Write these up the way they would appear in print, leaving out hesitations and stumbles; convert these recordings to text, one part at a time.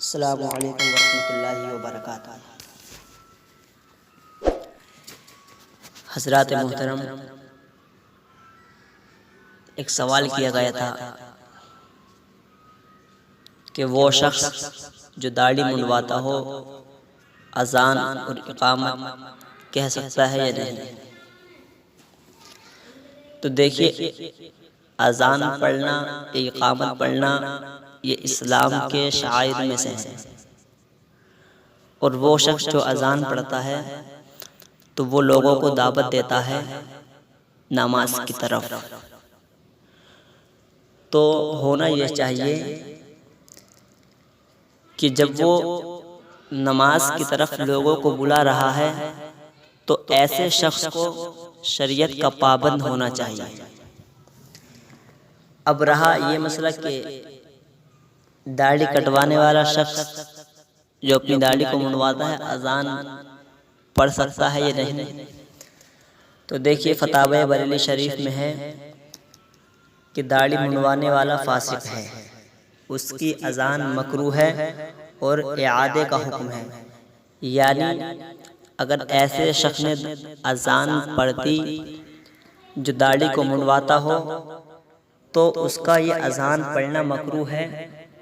السلام علیکم ورحمۃ اللہ وبرکاتہ۔ حضرات محترم، ایک سوال کیا گیا تھا کہ وہ شخص جو داڑھی منڈواتا ہو اذان اور اقامت کہہ سکتا ہے یا نہیں؟ تو دیکھیے، اذان پڑھنا، اقامت پڑھنا یہ اسلام کے شعائر میں سے ہے، اور وہ شخص جو اذان پڑھتا ہے تو وہ لوگوں کو دعوت دیتا ہے نماز کی طرف۔ تو ہونا یہ چاہیے کہ جب وہ نماز کی طرف لوگوں کو بلا رہا ہے تو ایسے شخص کو شریعت کا پابند ہونا چاہیے۔ اب رہا یہ مسئلہ کہ داڑھی کٹوانے والا شخص جو اپنی داڑھی کو منڈواتا ہے اذان پڑھ سکتا ہے یا نہیں؟ تو دیکھیے، فتاوی بریلی شریف میں ہے کہ داڑھی منڈوانے والا فاسق ہے، اس کی اذان مکروہ ہے اور اعادے کا حکم ہے۔ یعنی اگر ایسے شخص نے اذان پڑھتی جو داڑھی کو منڈواتا ہو تو اس کا یہ اذان پڑھنا مکروہ ہے،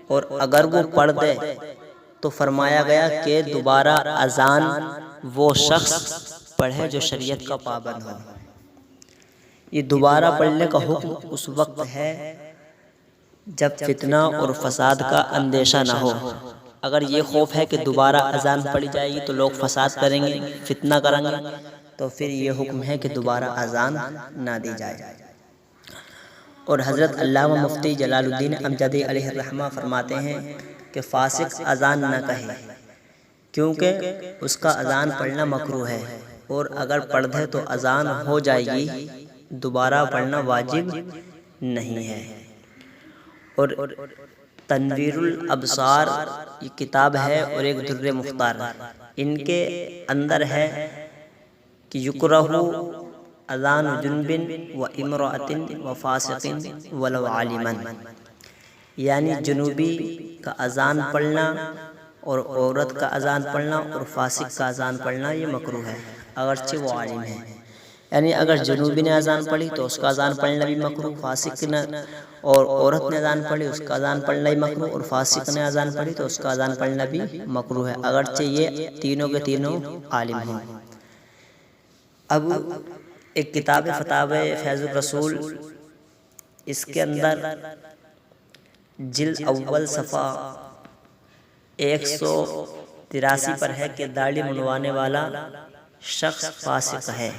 اور اگر وہ پڑھ دے تو فرمایا گیا کہ دوبارہ اذان وہ شخص پڑھے جو شریعت کا پابند ہو۔ یہ دوبارہ پڑھنے کا حکم اس وقت ہے جب فتنہ اور فساد کا اندیشہ نہ ہو۔ اگر یہ خوف ہے کہ دوبارہ اذان پڑھی جائے گی تو لوگ فساد کریں گے، فتنہ کریں گے، تو پھر یہ حکم ہے کہ دوبارہ اذان نہ دی جائے۔ اور حضرت علامہ مفتی جلال الدین امجدی علیہ الرحمہ فرماتے ہیں کہ فاسق اذان نہ کہے، کیونکہ اس کا اذان پڑھنا مکروہ ہے، اور اگر پڑھ دے تو اذان ہو جائے گی، دوبارہ پڑھنا واجب نہیں ہے۔ اور تنویر الابصار یہ کتاب ہے اور ایک در مختار، ان کے اندر ہے کہ یکرہ اذان جنب و امرأۃ و فاسق ولو عالما، یعنی جنوبی کا اذان پڑھنا اور عورت کا اذان پڑھنا اور فاسق کا اذان پڑھنا یہ مکروہ ہے اگرچہ وہ عالم ہے۔ یعنی اگر جنوبی نے اذان پڑھی تو اس کا اذان پڑھنا بھی مکروہ، فاسق نے اور عورت نے اذان پڑھی اس کا اذان پڑھنا بھی مکروہ، اور فاسق نے اذان پڑھی تو اس کا اذان پڑھنا بھی مکروہ ہے اگرچہ یہ تینوں کے تینوں عالم ہیں۔ اب ایک کتاب فتاوی فیض الرسول، اس کے اندر جلد اول صفحہ 183 پر ہے کہ داڑھی منڈوانے والا شخص فاسق ہے،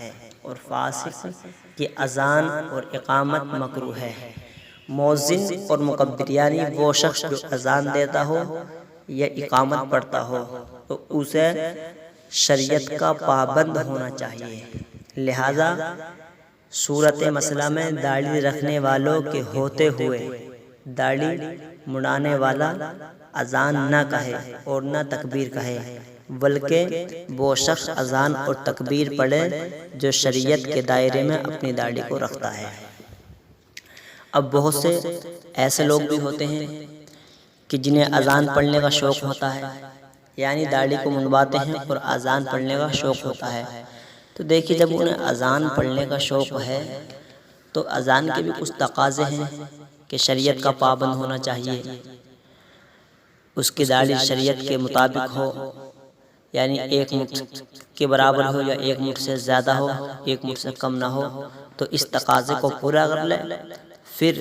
اور فاسق کی اذان اور اقامت مکروہ ہے۔ مؤذن اور مکبر یعنی وہ شخص جو اذان دیتا ہو یا اقامت پڑھتا ہو تو اسے شریعت کا پابند ہونا چاہیے۔ لہذا صورت مسئلہ میں داڑھی رکھنے والوں کے ہوتے ہوئے داڑھی منڈانے والا اذان نہ کہے اور نہ تکبیر کہے، بلکہ وہ شخص اذان اور تکبیر پڑھے جو شریعت کے دائرے میں اپنی داڑھی کو رکھتا ہے۔ اب بہت سے ایسے لوگ بھی ہوتے ہیں کہ جنہیں اذان پڑھنے کا شوق ہوتا ہے، یعنی داڑھی کو منڈواتے ہیں اور اذان پڑھنے کا شوق ہوتا ہے۔ تو دیکھیے، جب انہیں اذان پڑھنے کا شوق ہے تو اذان کے بھی کچھ تقاضے ہیں کہ شریعت کا پابند ہونا چاہیے، اس کی داڑھی شریعت کے مطابق ہو، یعنی 1 مٹھ کے برابر ہو یا 1 مٹھ سے زیادہ ہو، 1 مٹھ سے کم نہ ہو۔ تو اس تقاضے کو پورا کر لے پھر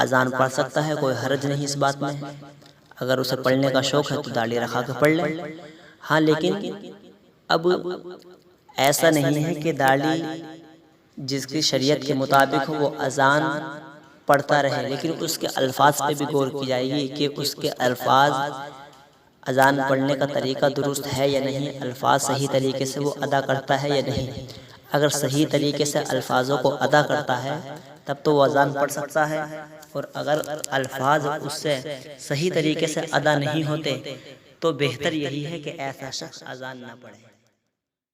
اذان پڑھ سکتا ہے، کوئی حرج نہیں اس بات میں۔ اگر اسے پڑھنے کا شوق ہے تو داڑھی رکھا کے پڑھ لے۔ ہاں، لیکن اب ایسا نہیں ہے کہ داڑھی جس کی شریعت کے مطابق ہو وہ اذان پڑھتا رہے، لیکن اس کے الفاظ پہ بھی غور کی جائے گی کہ اس کے الفاظ اذان پڑھنے کا طریقہ درست ہے یا نہیں، الفاظ صحیح طریقے سے وہ ادا کرتا ہے یا نہیں۔ اگر صحیح طریقے سے الفاظوں کو ادا کرتا ہے تب تو وہ اذان پڑھ سکتا ہے، اور اگر الفاظ اس سے صحیح طریقے سے ادا نہیں ہوتے تو بہتر یہی ہے کہ ایسا شخص اذان نہ پڑھے۔